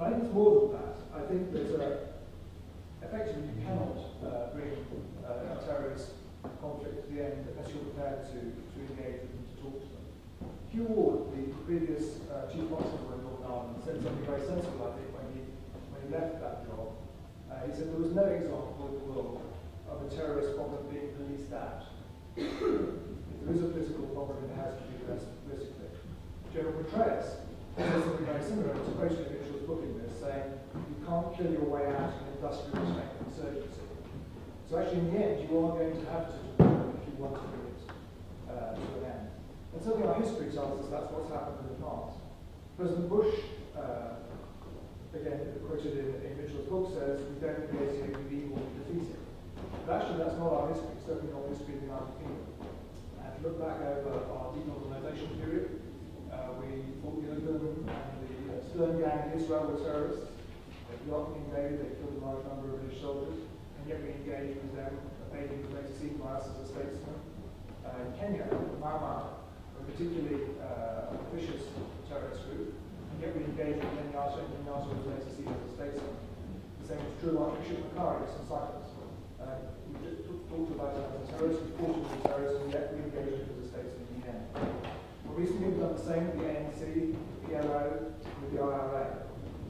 But I think it's more than that. I think that effectively you cannot bring a terrorist conflict to the end unless you're prepared to engage with them, to talk to them. Hugh Ward, the previous Chief Constable in Northern Ireland, said something very sensible, I think, when he left that job. He said there was no example in the world of a terrorist problem being policed out. If there is a political problem, it has to be addressed politically. General Petraeus said something very similar. It's quoted in Mitchell's book in this, saying you can't kill your way out of an industrial strength insurgency. So actually, in the end, you are going to have to do it if you want to bring it to an end. And certainly our history tells us that's what's happened in the past. President Bush, again quoted in Mitchell's book, says we don't negotiate with evil, we defeat it. But actually that's not our history, certainly not history of the United Kingdom. And if you look back over our decolonization period, we fought the Open and the Stern Gang in Israel were terrorists. They blocked King David, they killed a large number of British soldiers, and yet we engaged with them, David was later seen by us as a statesman. In Kenya, Mau Mau, a particularly vicious terrorist group, and yet we engaged with Kenyatta, and Kenyatta was later seen as a statesman. The same was true of Archbishop Macarius in Cyprus. We just talked about him as a terrorist, we fought him as a terrorist, and yet we engaged him as a statesman in the end. Well, recently we've done the same with the ANC, the PLO, with the IRA.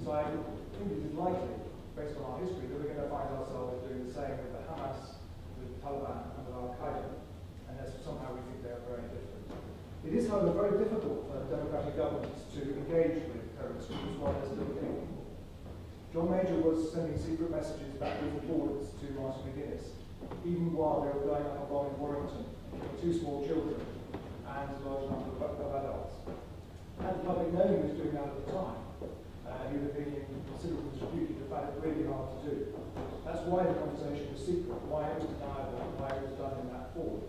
So I think it is likely, based on our history, that we're going to find ourselves doing the same with the Hamas, with the Taliban, and with Al-Qaeda. And somehow we think they are very different. It is, however, very difficult for democratic governments to engage with terrorist groups while they're still capable. John Major was sending secret messages backwards and forwards to Martin McGuinness, even while they were going up a bomb in Warrington, with 2 small children and a large number of adults. Had the public known he was doing that at the time, he would have been in considerable dispute. In fact, it's really hard to do. That's why the conversation was secret, why it was deniable, and why it was done in that form.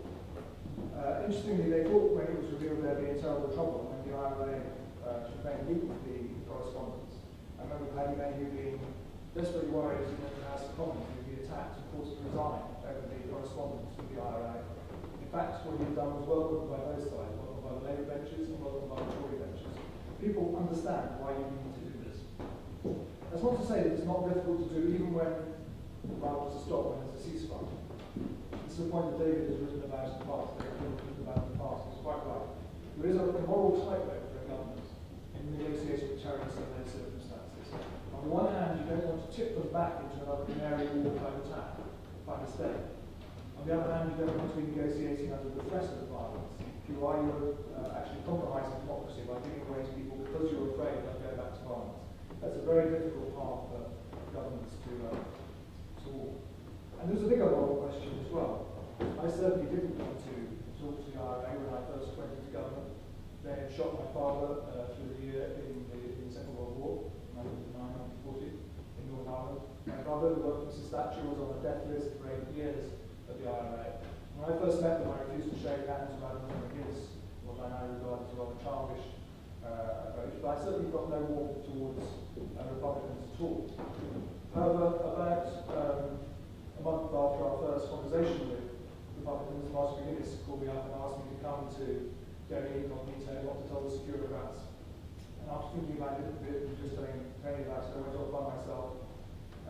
Interestingly, they thought when it was revealed there'd be in terrible trouble when the IRA campaign leaked the correspondence. I remember Paddy Mayhew being desperately worried as he went to the House of Commons he would be attacked and forced to resign over the correspondence with the IRA. In fact, what he had done was welcomed by both sides, welcomed by the Labour benches and welcomed by the Tory benches. People understand why you need to do this. That's not to say that it's not difficult to do even when the violence is stopped, when there's a ceasefire. This is the point that David has written about in the past. It's quite right. There is a moral tightrope for a government in negotiating with terrorists in those circumstances. On the one hand, you don't want to tip them back into another Canary War type attack by mistake. On the other hand, you don't want to be negotiating under the threat of violence. You're actually compromising democracy by giving way to people because you're afraid they'll go back to violence. That's a very difficult path for governments to walk. And there's a bigger moral question as well. I certainly didn't want to talk to the IRA when I first went into government. They had shot my father through the year in the Second World War, 1939-1940, in Northern Ireland. My brother, who worked for Mrs. Thatcher, was on the death list for 8 years of the IRA. When I first met them, I refused to shake hands with Madam McGuinness, what I now regard as a rather childish approach, but I certainly got no warmth towards Republicans at all. However, about a month after our first conversation with Republicans, Martin McGuinness called me up and asked me to come to Derry incognito, not to tell the secure bureaucrats. And after thinking about it a bit and just telling Tony about it, I went off by myself,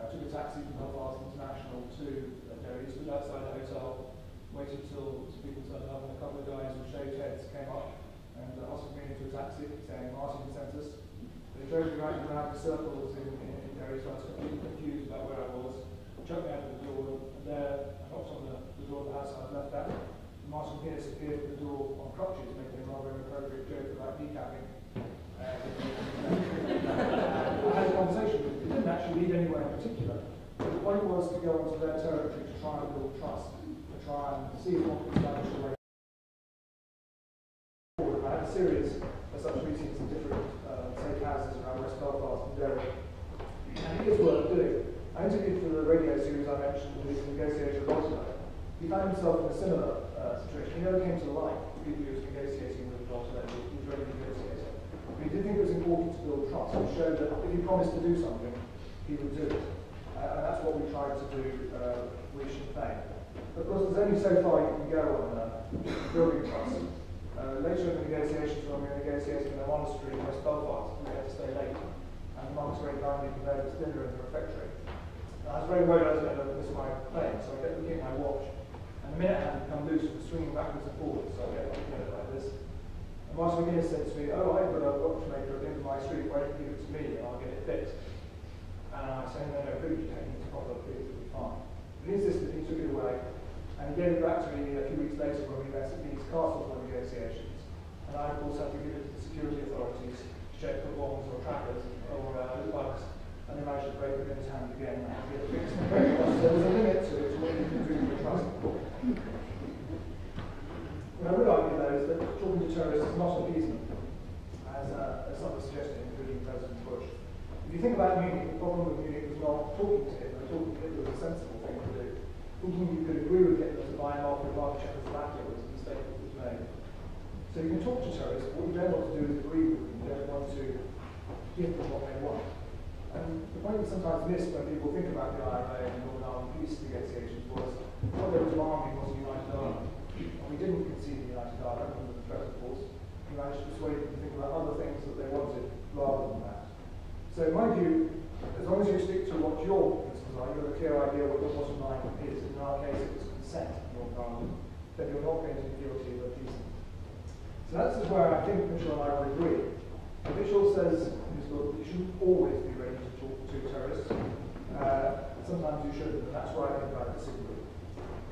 took a taxi from Belfast International to Derry, stood outside the hotel, waited till people turned up, and a couple of guys with shaved heads came up and hustled me into a taxi, saying Martin sent us. They drove me right around the circles in Derry, so I was completely confused about where I was. Chucked me out of the door, and there I knocked on the door of the house I was left at. Martin Pierce appeared at the door on crutches, making a rather inappropriate joke about kneecapping. I had a conversation with him. It didn't actually lead anywhere in particular. But the point was to go onto their territory to try and build trust, to try and see if one could establish a way forward. I had a series of such meetings in different safe houses around West Belfast and Derry. And here's what I'm doing. I interviewed for the radio series I mentioned with the negotiator Rotterdam. He found himself in a similar situation. He never came to the light, the people he was negotiating with Rotterdam. He was ready to negotiate. But he did think it was important to build trust and show that if he promised to do something, he would do it. And that's what we tried to do with Sinn Féin. Of course, there's only so far you can go on building trust. Later in the negotiations, when we were negotiating in a monastery in West Belfast, we had to stay late. And the monks very kindly prepared us dinner in the refectory. And I was very worried I was going to miss my plane, so I kept looking at my watch. And the minute hand had come loose and was swinging backwards and forwards, so I kept looking at it like this. And Martin McGuinness said to me, "Oh, I've got a watchmaker at the end of my street, why don't you give it to me and I'll get it fixed?" And I said, "No, could you take it to proper, please, it'll be fine." But he insisted, he took it away, and he gave it back to me a few weeks later when we met at these castle negotiations. And I, of course, had to give it to the security authorities to check for bombs or trackers or bugs. And they managed to break it in his hand again and get it fixed. So there was a limit to it, to what you can do with trust. What I would argue, though, is that talking to terrorists is not appeasement, as some are suggesting, including President Bush. If you think about Munich, the problem with Munich was not talking to Hitler. Talking to Hitler was a sensible thing to do. Thinking you could agree with Hitler to buy him off with Mark Czechoslovakia was a mistake that was made. So you can talk to terrorists, but what you don't want to do is agree with them. You don't want to give them what they want. And the point that's sometimes missed when people think about the IRA and the Northern Ireland peace negotiations was what they were demanding was a united Ireland. And we didn't concede the united Ireland under the threat, of course. We managed to persuade them to think about other things that they wanted rather than that. So in my view, as long as you stick to what your principles are, you've got a clear idea what your bottom line is. In our case, it was consent in Northern Ireland, then you're not going to be guilty of appeasement. So that's where I think Mitchell and I would agree. Mitchell says in his book that you shouldn't always be ready to talk to terrorists. Sometimes you shouldn't, and that's where I think I disagree.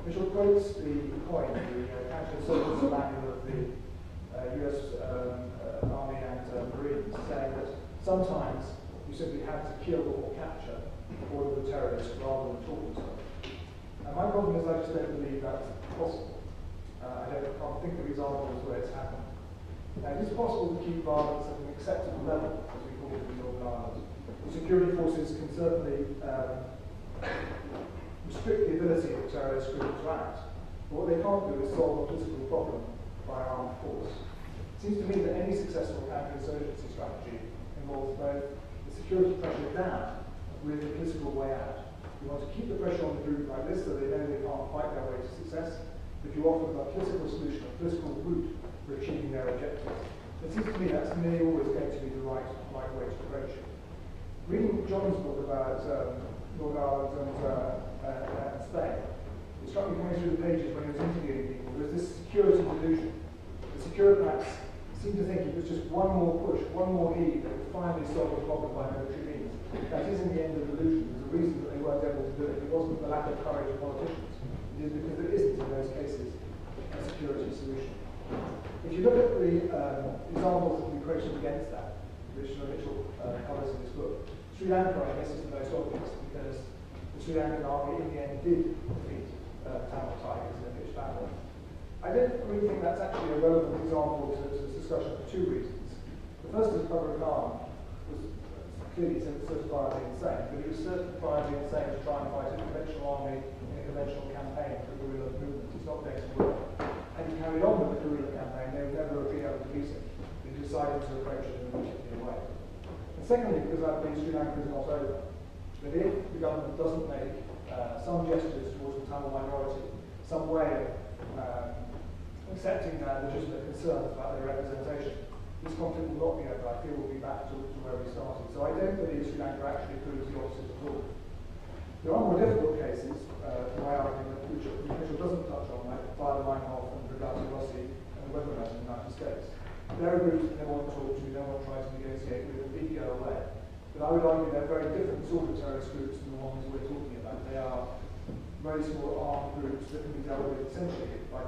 Mitchell quotes the point, the counterinsurgency manual of the US Army and Marines, saying that sometimes you simply have to kill or capture all of the terrorists rather than talking to them. And my problem is I just don't believe that's possible. I can't think of examples where it's happened. Now, it is possible to keep violence at an acceptable level, as we call it in Northern Ireland. The security forces can certainly restrict the ability of terrorist groups to act. But what they can't do is solve a political problem by armed force. It seems to me that any successful counterinsurgency strategy involves both the security pressure down with the political way out. You want to keep the pressure on the group like this so they know they can't fight their way to success, but you offer them a political solution, a political route for achieving their objectives. It seems to me that's nearly always going to be the right way to approach it. Reading John's book about Northern Ireland and Spain, it struck me coming through the pages when he was interviewing people, there's this security delusion. The securocrats seem to think it was just one more push, one more heave that would finally solve the problem by military means. That is in the end a delusion. There's a reason that they weren't able to do it. It wasn't the lack of courage of politicians. It is because there isn't in those cases a security solution. If you look at the examples that we quoted against that, which Mitchell covers in his book, Sri Lanka, I guess, is the most obvious because the Sri Lankan army in the end did defeat Tamil Tigers in a pitched battle. I don't really think that's actually a relevant example to this discussion for two reasons. The first is Barbara Khan was clearly certifiably insane, but he was certifiably insane to try and fight a conventional army in a conventional campaign for guerrilla movement. It's not going to work. Had he carried on with the guerrilla campaign, they would never have been able to defeat him. He decided to approach it in a particular way. And secondly, because I believe Sri Lanka is not over, that if the government doesn't make some gestures towards the Tamil minority, some way of accepting their legitimate concerns about their representation, this conflict will not be over. I feel we'll be back to where we started. So I don't believe Sri Lanka actually proves the opposite at all. There are more difficult cases, my argument, which Mitchell doesn't touch on, like Father Meinhof and Brigati Rossi and the weathermen in the United States. They're a group that no one talks to, no one tries to negotiate with, and did go away. But I would argue they're very different sort of terrorist groups than the ones we're talking about. They are very small armed groups that can be dealt with essentially by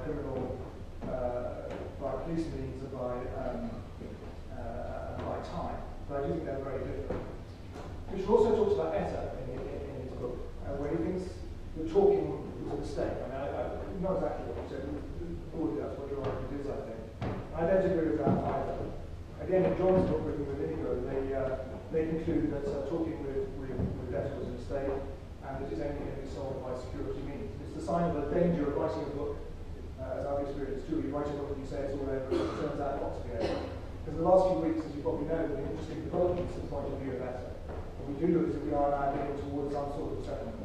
by police means and by time. But I do think they're very different. Mitchell also talks about ETA in his book, where he thinks that talking was a mistake. I mean, not exactly what you said, broadly that's what your argument is, I think. I don't agree with that either. Again, in John's book, written with Indigo, they conclude that talking with ETA was a mistake, and that it's only going to be solved by security means. It's the sign of the danger of writing a book, as I've experienced too. You write a book and you say it's all over, and it turns out not to be over. Because the last few weeks, as you probably know, have been interesting developments from the point of view of ETA. What we do look is that we are now heading towards some sort of settlement.